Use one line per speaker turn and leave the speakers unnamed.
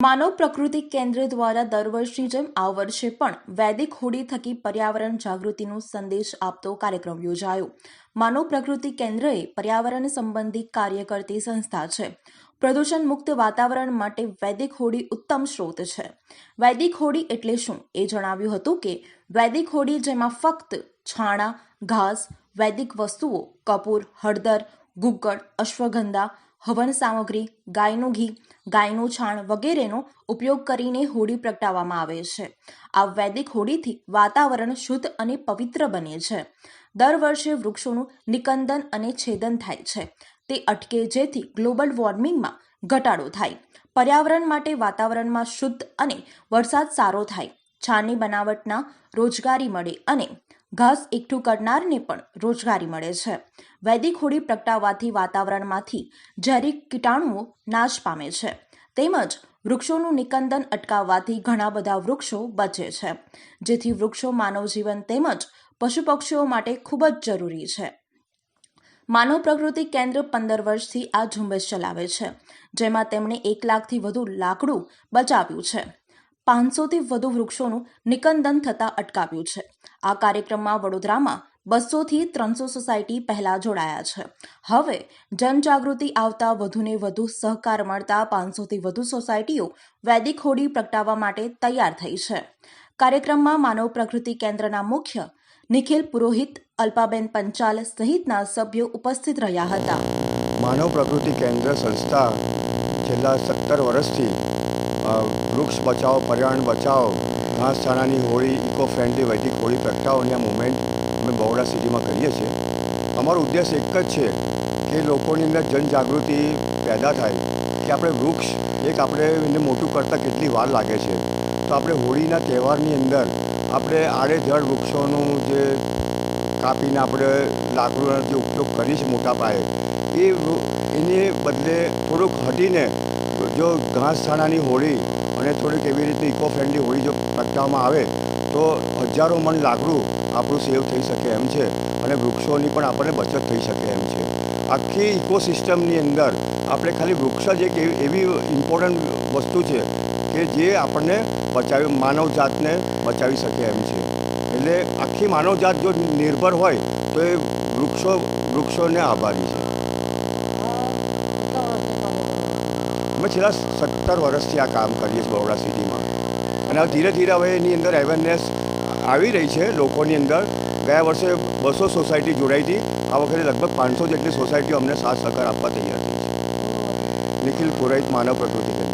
માનવ પ્રકૃતિ કેન્દ્ર દ્વારા દર વર્ષની જેમ આ વર્ષે પણ વૈદિક હોળી થકી પર્યાવરણ જાગૃતિનો સંદેશ આપતો કાર્યક્રમ યોજાયો. માનવ પ્રકૃતિ કેન્દ્ર એ પર્યાવરણ સંબંધી કાર્ય કરતી સંસ્થા છે. પ્રદૂષણ મુક્ત વાતાવરણ માટે વૈદિક હોળી ઉત્તમ સ્ત્રોત છે. વૈદિક હોળી એટલે શું એ જણાવ્યું હતું કે વૈદિક હોળી જેમાં ફક્ત છાણા, ઘાસ, વૈદિક વસ્તુઓ, કપૂર, હળદર, ગુગ્ગળ, અશ્વગંધા, હવન સામગ્રી, ગાયનું ઘી, ગાયનું છાણ વગેરેનો ઉપયોગ કરીને હોળી પ્રગટાવવામાં આવે છે. આ વૈદિક હોળીથી વાતાવરણ શુદ્ધ અને પવિત્ર બને છે. દર વર્ષે વૃક્ષોનું નિકંદન અને છેદન થાય છે. તે અટકે જેથી ગ્લોબલ વોર્મિંગમાં ઘટાડો થાય, પર્યાવરણ માટે વાતાવરણમાં શુદ્ધ અને વરસાદ સારો થાય, છાણની બનાવટના રોજગારી મળે અને ઘાસ એકઠું કરનારને પણ રોજગારી મળે છે. વૈદિક હોળી પ્રગટાવવાથી વાતાવરણમાંથી ઝેરી કીટાણુઓ નાશ પામે છે. તેમજ વૃક્ષોનું નિકંદન અટકાવવાથી ઘણા બધા વૃક્ષો બચે છે, જેથી વૃક્ષો માનવ જીવન તેમજ પશુ પક્ષીઓ માટે ખૂબ જ જરૂરી છે. માનવ પ્રકૃતિ કેન્દ્ર 15 વર્ષથી આ ઝુંબેશ ચલાવે છે, જેમાં તેમણે 1 લાખથી વધુ લાકડું બચાવ્યું છે, 500થી વધુ વૃક્ષોનું નિકંદન થતાં અટકાવ્યું છે. આ કાર્યક્રમમાં વડોદરામાં 200થી 300 સોસાયટી પહેલા જોડાયા છે. હવે જનજાગૃતિ આવતા વધુને વધુ સહકાર મળતા 500થી વધુ સોસાયટીઓ વૈદિક હોળી પ્રગટાવવા માટે તૈયાર થઈ છે. કાર્યક્રમમાં માનવ પ્રકૃતિ કેન્દ્રના મુખ્ય નિખિલ પુરોહિત, અલ્પાબેન પંચાલ સહિતના સભ્યો ઉપસ્થિત રહ્યા હતા.
માનવ પ્રકૃતિ કેન્દ્ર સંસ્થા છેલ્લા 17 વર્ષથી વૃક્ષ બચાવો, પર્યાવરણ બચાવો, ઘાસચારાની હોળી, ઇકો ફ્રેન્ડલી વૈદિક હોળી પ્રગટાવોની આ મુવમેન્ટ અમે બરોડા સિટીમાં કરીએ છીએ. અમારો ઉદ્દેશ એક જ છે કે લોકોની અંદર જનજાગૃતિ પેદા થાય કે આપણે વૃક્ષ આપણે એને મોટું કરતાં કેટલી વાર લાગે છે. તો આપણે હોળીના તહેવારની અંદર આપણે આડેધડ વૃક્ષોનું જે કાપીને આપણે લાકડુનો જે ઉપયોગ કરીએ છીએ મોટા પાયે, એને બદલે થોડુંક હટીને જો ઘાસચારાની હોળી અને થોડીક એવી રીતે ઇકો ફ્રેન્ડલી હોળી જો પ્રગટાવવામાં આવે તો હજારો મણ લાકડું આપણું સેવ થઈ શકે એમ છે અને વૃક્ષોની પણ આપણને બચત થઈ શકે એમ છે. આખી ઇકોસિસ્ટમની અંદર આપણે ખાલી વૃક્ષ જ એક એવી ઇમ્પોર્ટન્ટ વસ્તુ છે કે જે આપણને માનવ જાતને બચાવી શકે એમ છે. એટલે આખી માનવજાત જો નિર્ભર હોય તો એ વૃક્ષોને આભારી છે. અમે છેલ્લા 17 વર્ષથી આ કામ કરીએ છીએ બરોડા સિટીમાં અને હવે ધીરે ધીરે હવે એની અંદર અવેરનેસ આવી રહી છે લોકોની અંદર. ગયા વર્ષે 200 સોસાયટી જોડાઈ હતી. આ વખતે લગભગ 500 જેટલી સોસાયટીઓ અમને સાથ સહકાર આપવા તૈયાર થઈ છે. નિખિલ પુરોહિત, માનવ પ્રકૃતિ કેન્દ્ર.